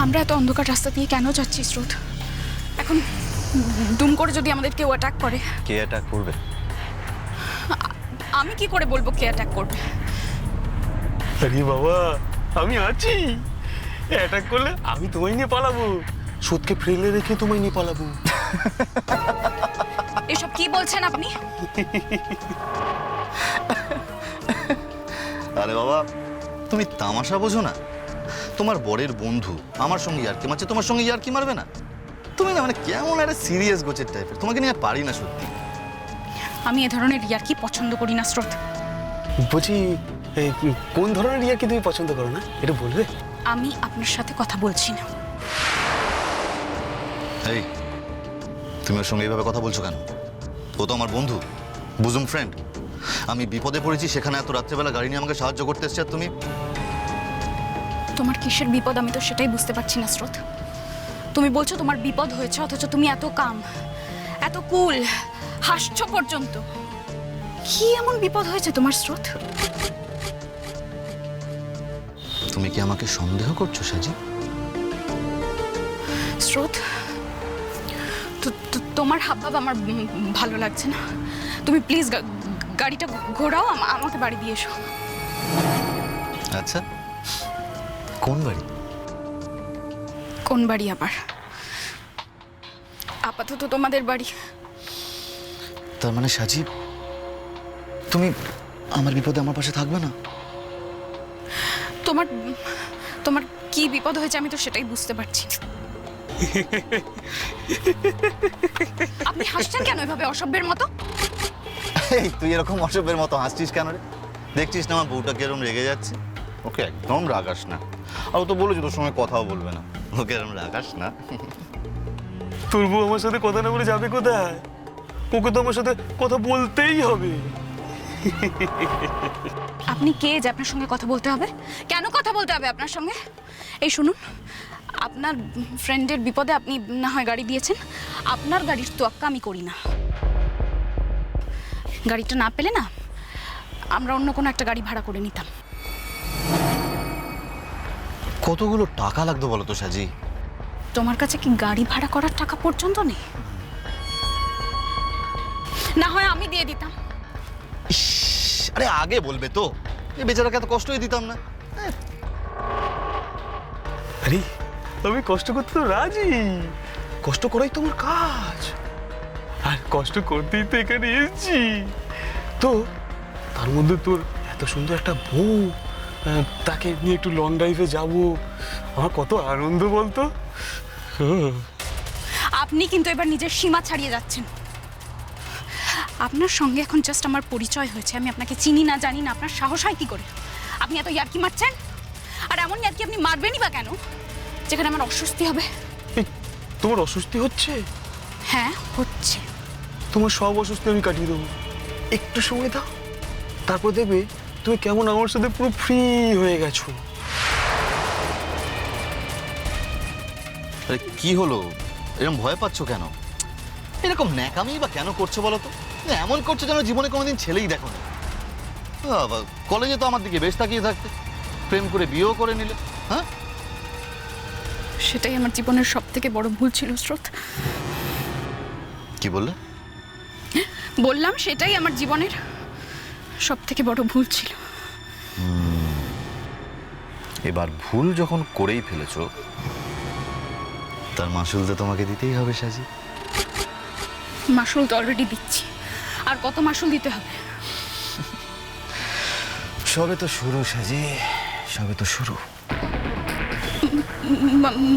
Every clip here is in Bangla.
আমরা এত অন্ধকার রাস্তা দিয়ে কেন যাচ্ছি স্রোত? এখন দুম করে যদি আমাদের কেউ অ্যাটাক করে? কে অ্যাটাক করবে? আমি কি করে বলবো কে অ্যাটাক করবে? আরে বাবা, আমি আছি। অ্যাটাক করলে আমি তোমায় নিয়ে পালাবো, সুদকে ফেলে রেখে তোমায় নিয়ে পালাবো। এসব কি বলছেন আপনি? আরে বাবা, তুমি তামাশা বোঝো না? তোমার বরের বন্ধু আমার সঙ্গে ইয়ার্কি মারছে, তোমার সঙ্গে ইয়ার্কি মারবে না? তুমি না মানে কেমন একটা সিরিয়াস গোছের টাইপের, তোমাকে নিয়ে পারি না সত্যি। আমি এ ধরনের ইয়ার্কি পছন্দ করি না স্রোত। বলছি, কোন ধরনের ইয়ার্কি তুমি পছন্দ করো না, এটা বলবে? আমি আপনার সাথে কথা বলছি না। এই, তুমি ওর সঙ্গে এইভাবে কথা বলছো কেন? ও তো আমার বন্ধু, বুজুম ফ্রেন্ড। আমি বিপদে পড়েছি, সেখানে এত রাত্রেবেলা গাড়ি নিয়ে আমাকে সাহায্য করতে এসছে, আর তুমি? তোমার কিসের বিপদ আমি তো সেটাই বুঝতে পারছি না স্রোত। তুমি বলছো তোমার বিপদ হয়েছে, অথচ তুমি এত কাম, এত কুল, হাসছো পর্যন্ত। কি এমন বিপদ হয়েছে তোমার স্রোত? তুমি কি আমাকে সন্দেহ করছো সাজি? স্রোত, তোমার হাবভাব আমার ভালো লাগছে না। তুমি প্লিজ গাড়িটা ঘোরাও, আমাকে বাড়ি দিয়ে এসো। আচ্ছা, কোন বাড়ি? কোন বাড়ি আবার? আপাতত তোমাদের বাড়ি। তার মানে সাজি, তুমি আমার বিপদে আমার পাশে থাকবে না? তোমার তোমার কি বিপদ হয়েছে আমি তো সেটাই বুঝতে পারছি। আপনি হাসছেন কেন এভাবে অসভ্যের মতো? এই, তুই এরকম অসভ্যের মতো হাসছিস কেন রে? দেখছিস না আমার বউটা কিরম রেগে যাচ্ছে? ওকে একদম রাগাস না। আর ও তো বলেছি তোর সঙ্গে কথাও বলবে না, ওকে এরম রাগাস না। তোর বউ আমার সাথে কথা না বলে যাবে কোথায়? ওকে তো আমার সাথে কথা বলতেই হবে। আপনি কে যে আপনার সঙ্গে কথা বলতে হবে? কেন কথা বলতে হবে আপনার সঙ্গে? এই শুনুন, আপনার ফ্রেন্ডের বিপদে আপনি না হয় গাড়ি দিয়েছেন, আপনার গাড়ির তোয়াক্কা আমি করি না। গাড়িটা না পেলে না আমরা অন্য কোনো একটা গাড়ি ভাড়া করে নিতাম। কতগুলো টাকা লাগতো বলো তো সাজি? তোমার কাছে কি গাড়ি ভাড়া করার টাকা পর্যন্ত নেই? না হয় আমি দিয়ে দিতাম। ইস, আরে আগে বলবে তো, এই বেচারাকে এত কষ্টই দিতাম না। আরে আমি কষ্ট করতে তো রাজি, কষ্ট করাই তোমার কাজ, আর কষ্ট করতেই তো এখানে এসেছি। তো তার মধ্যে তোর এত সুন্দর একটা বউ, তাকে নিয়ে একটু লং ড্রাইভে যাবো, আমার কত আনন্দ বলতো। আপনি কিন্তু এবার নিজের সীমা ছাড়িয়ে যাচ্ছেন। আপনার সঙ্গে এখন জাস্ট আমার পরিচয় হয়েছে, আমি আপনাকে চিনি না জানি না, আপনার সাহস হয় কি করে? আপনি এত ইয়ার্কি মারছেন, আর এমন ইয়ার্কি আপনি মারবেনই বা কেন যেখানে আমার অস্বস্তি হবে? এই, তোমার অস্বস্তি হচ্ছে? হ্যাঁ হচ্ছে। তোমার সব অস্বস্তি আমি কাটিয়ে দেবো, একটু সময় দাও, তারপর দেখবে তুমি কেমন আমার সাথে পুরো ফ্রি হয়ে গেছো। আরে কি হলো, এরকম ভয় পাচ্ছ কেন? এরকম ন্যাকামি বা কেন করছো বলো তো? এমন করছো যেন জীবনে কোনোদিন ছেলেই দেখো না। বাবা, কলেজে তো আমার দিকে বেশ তাকিয়ে থাকতে, প্রেম করে বিয়েও করে নিলে। হ্যাঁ, সেটাই আমার জীবনের সব থেকে বড় ভুল ছিল স্রোত। কি বললে? বললাম সেটাই আমার জীবনের সব থেকে বড় ভুল ছিল। এবার ভুল যখন করেই ফেলেছো, তার মাসুল তো তোমাকে দিতেই হবে সাজি। মাসুল তো অলরেডি দিচ্ছি, আর কত মাসুল দিতে হবে? সবে তো শুরু সাজি, সবে তো শুরু।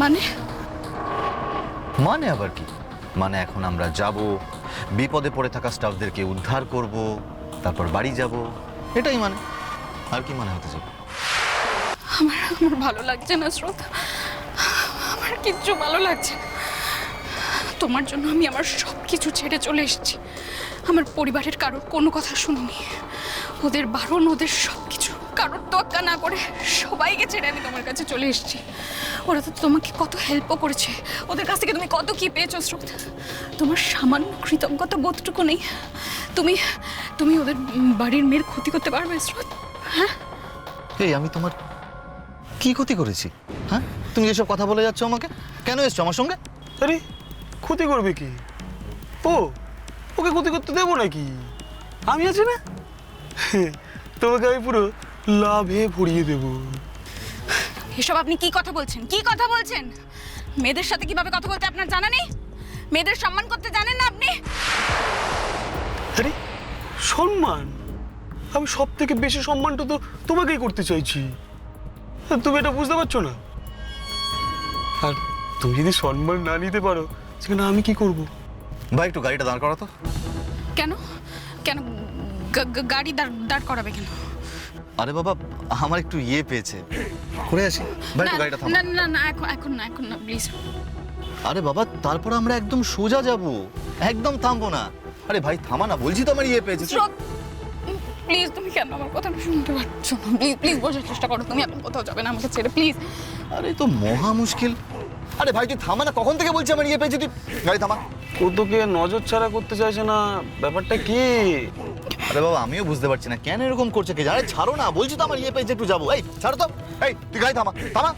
মানে মানে আবার কি? মানে এখন আমরা যাব, বিপদে পড়ে থাকা স্টাফদেরকে উদ্ধার করব, তারপর বাড়ি যাব, এটাই মানে। আর কি মানে হতে যাবে? আমার ভালো লাগছে না স্রোত, আমার কিচ্ছু ভালো লাগছে না। তোমার জন্য আমি আমার সব কিছু ছেড়ে চলে এসেছি। আমার পরিবারের কারোর কোনো কথা শুনিনি, ওদের বারণ, ওদের সব কিছু, কারোর তোয়াক্কা না করে সবাইকে ছেড়ে আমি তোমার কাছে চলে এসেছি। ওরা তো তোমাকে কত হেল্পও করেছে, ওদের কাছ থেকে তুমি কত কি পেয়েছো স্রোত। তোমার সামান্য কৃতজ্ঞতা বোধটুকু নেই? তুমি তুমি ওদের বাড়ির মেয়ের ক্ষতি করতে পারবে স্রোত? হ্যাঁ, এই আমি তোমার কি ক্ষতি করেছি? হ্যাঁ, তুমি এসব কথা বলে যাচ্ছ আমাকে? কেন এসছো আমার সঙ্গে? আরে ক্ষতি করবে কি? ওকে ক্ষতি করতে দেবো নাকি? আমি আছি না? তোমাকে আমি পুরো লাভে ভরিয়ে দেবো। এসব আপনি কি কথা বলছেন? কি কথা বলছেন? মেয়েদের সাথে কিভাবে কথা বলতে আপনার জানা নেই? মেয়েদের সম্মান করতে জানেন না আপনি? আরে সম্মান? আমি সব থেকে বেশি সম্মানটা তো তোমাকেই করতে চাইছি, আর তুমি এটা বুঝতে পারছো না। আর তুমি যদি সম্মান না নিতে পারো সেখানে আমি কি করব? ভাই একটু গাড়িটা দাঁড় করা তো। কেন কেন গাড়ি দাঁড় করাবে কেন? আরে বাবা, আমার একটু ইয়ে পেয়েছে, করে আসি। ভাই একটু গাড়িটা থামা। না না না, এখন না প্লিজ। আরে বাবা, তারপর আমরা একদম সোজা যাব, একদম থামবো না। আরে ভাই থামা না, বলছি তো আমার ইয়ে পেয়েছে। প্লিজ, তুমি কেন আমার কথা শুনতে পাচ্ছ না? প্লিজ বোঝার চেষ্টা করো। তুমি এখন কোথাও যাবে না আমাকে ছেড়ে, প্লিজ। আরে তো মহা মুশকিল। আরে ভাই তুই থামা না, কখন থেকে বলছি আমার ইয়ে পেয়েছে, তুই গাড়ি থামা। ও তোকে নজর ছাড়া করতে চাইছে না, ব্যাপারটা কি? আরে বাবা আমিও বুঝতে পারছি না কেন এরকম করছে কে। আরে ছাড়ো না, বলছি তো আমার ইয়ে পেয়েছে, একটু যাবো। এই ছাড়ো তো, এই তুই গাড়ি থামা থামা।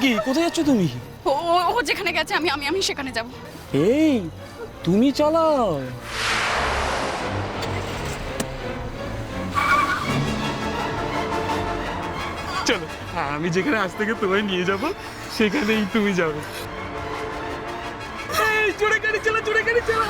কি কোথায় যাচ্ছ তুমি? ও যেখানে গেছে আমি সেখানে যাব। এই তুমি চালাও। চলো, আমি যেখানে আজ থেকে তোমায় নিয়ে যাব সেখানেই তুমি যাবে। এই জোরে গাড়ি চালা, জোরে গাড়ি চালা।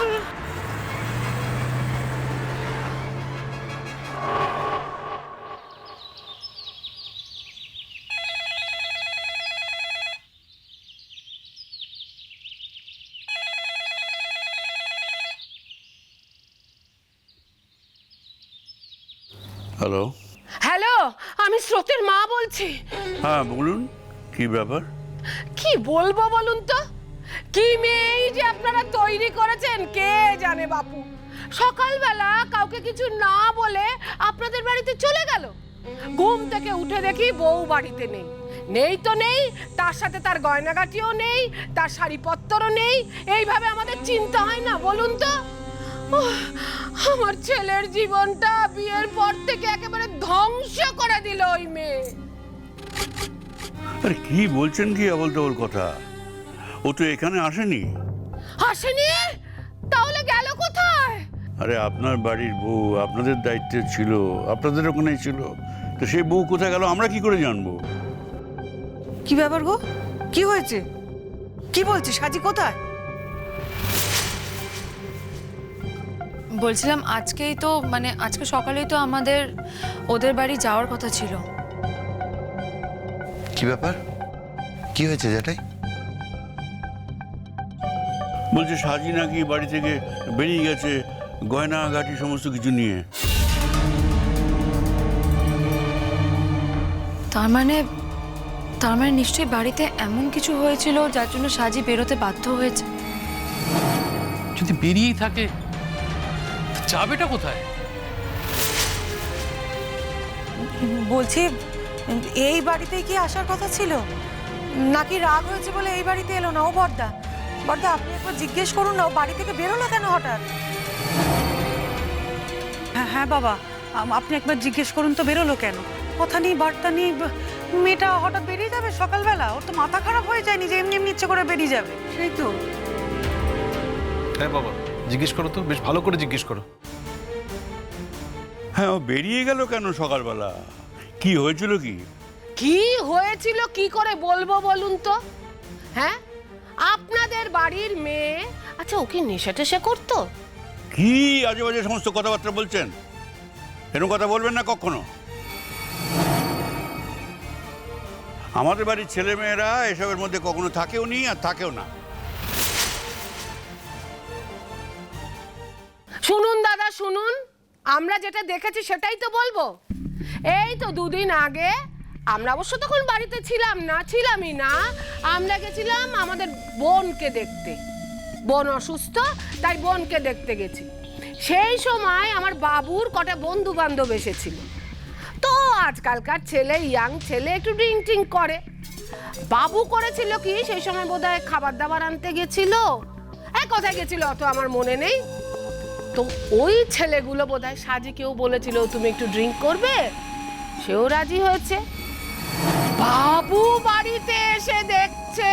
হ্যালো। হ্যালো, আমি স্রোতের মা বলছি। হ্যাঁ বলুন, কি ব্যাপার? কি বলবো বলুন তো? কি মেয়ে যে আপনারা তৈরি করেছেন কে জানে বাপু। সকালবেলা কাউকে কিছু না বলে আপনাদের বাড়িতে চলে গেল। ঘুম থেকে উঠে দেখি বউ বাড়িতে নেই। নেই তো নেই, তার সাথে তার গয়নাগাটিও নেই, তার শাড়িপত্রও নেই। এইভাবে আমাদের চিন্তা হয় না বলুন তো? উহ, আমার ছেলের জীবনটা বিয়ের পর থেকে একেবারে ধ্বংস করে দিল ওই মেয়ে। আরে কি বলছেন কি আবল তাবল কথা? ও তো এখানে আসেনি। আসেনি? তাহলে গেল কোথায়? আরে আপনার বাড়ির বউ আপনাদের দায়িত্বে ছিল, আপনাদের ওখানেই ছিল। তো সেই বউ কোথায় গেল আমরা কি করে জানবো? কি ব্যাপার গো? কি হয়েছে? কি বলছিস? সাজি কোথায়? বলছিলাম আজকেই তো আজকে সকালেই তো আমাদের ওদের বাড়ি যাওয়ার কথা ছিল। কি ব্যাপার, কি হয়েছে যেটাই? বলছে সাজি নাকি বাড়ি থেকে বেরিয়ে গেছে গয়না গাটি সমস্ত কিছু নিয়ে। তার মানে নিশ্চয়ই বাড়িতে এমন কিছু হয়েছিল যার জন্য সাজি বেরোতে বাধ্য হয়েছে। যদি বেরিয়েই থাকে যাবেটা কোথায়? বলছি এই বাড়িতেই কি আসার কথা ছিল, নাকি রাগ হয়েছে বলে এই বাড়িতে এলো না? ও বড়দা, আপনি একবার জিজ্ঞেস করুন না ও বাড়ি থেকে বেরোলো কেন হঠাৎ? হ্যাঁ বাবা, আপনি একবার জিজ্ঞেস করুন তো বেরোলো কেন। কথা নেই বার্তা নেই, মেয়েটা হঠাৎ বেরিয়ে যাবে সকালবেলা? ওর তো মাথা খারাপ হয়ে যায়নি যে এমনি এমনি ইচ্ছে করে বেরিয়ে যাবে? সেই তো। হ্যাঁ বাবা, জিজ্ঞেস করো তো, বেশ ভালো করে জিজ্ঞেস করো। হ্যাঁ, ও বেরিয়ে গেল কেন সকালবেলা? কি হয়েছিল কি? কি হয়েছিল কি করে বলবো বলুন তো? হ্যাঁ, আপনাদের বাড়ির মেয়ে। আচ্ছা, ও কি নেশা টেশা করতো? কি আজে বাজে সমস্ত কথাবার্তা বলছেন? এরকম কথা বলবেন না কখনো। আমাদের বাড়ির ছেলে মেয়েরা এসবের মধ্যে কখনো থাকেও নি আর থাকেও না। শুনুন দাদা শুনুন, আমরা যেটা দেখেছি সেটাই তো বলবো। এই তো দুদিন আগে, আমরা অবশ্য তখন বাড়িতে ছিলামই না, আমরা গেছিলাম আমাদের বোনকে দেখতে। বোন অসুস্থ, তাই বোনকে দেখতে গেছি। সেই সময় আমার বাবুর কটা বন্ধু বান্ধব এসেছিল। তো আজকালকার ছেলে, ইয়াং ছেলে একটু ড্রিঙ্ক টিঙ্ক করে। বাবু করেছিল কি সেই সময় বোধহয় খাবার দাবার আনতে গেছিল, কোথায় গেছিল অত আমার মনে নেই। তো ওই ছেলেগুলো বোধহয় সাজিকেও বলেছিল তুমি একটু ড্রিঙ্ক করবে, সেও রাজি হয়েছে। বাবু বাড়িতে এসে দেখছে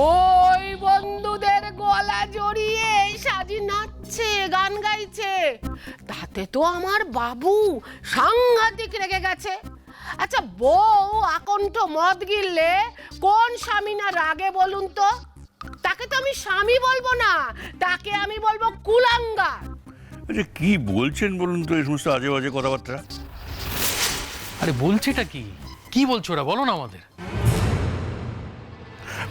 ওই বন্ধুদের গলা জড়িয়ে সাজি নাচছে, গান গাইছে। তাতে তো আমার বাবু সাংঘাতিক রেগে গেছে। আচ্ছা, বউ আকণ্ঠ মদ গিললে কোন স্বামী না রাগে বলুন তো? তাকে তো আমি স্বামী বলবো না, তাকে আমি বলবো কুলাঙ্গার। আচ্ছা কি বলছেন বলুন তো এই সমস্ত আজে বাজে কথাবার্তা? আরে বলছেটা কি? কি বলছো ওরা, বলো না আমাদের।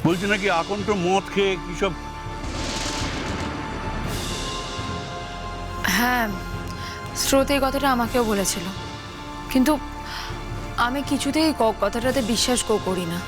বলছে নাকি আকণ্ঠ মদ খেয়ে কি সব। হ্যাঁ, স্রোত এই কথাটা আমাকেও বলেছিল, কিন্তু আমি কিছুতেই কথাটাতে বিশ্বাস করি না।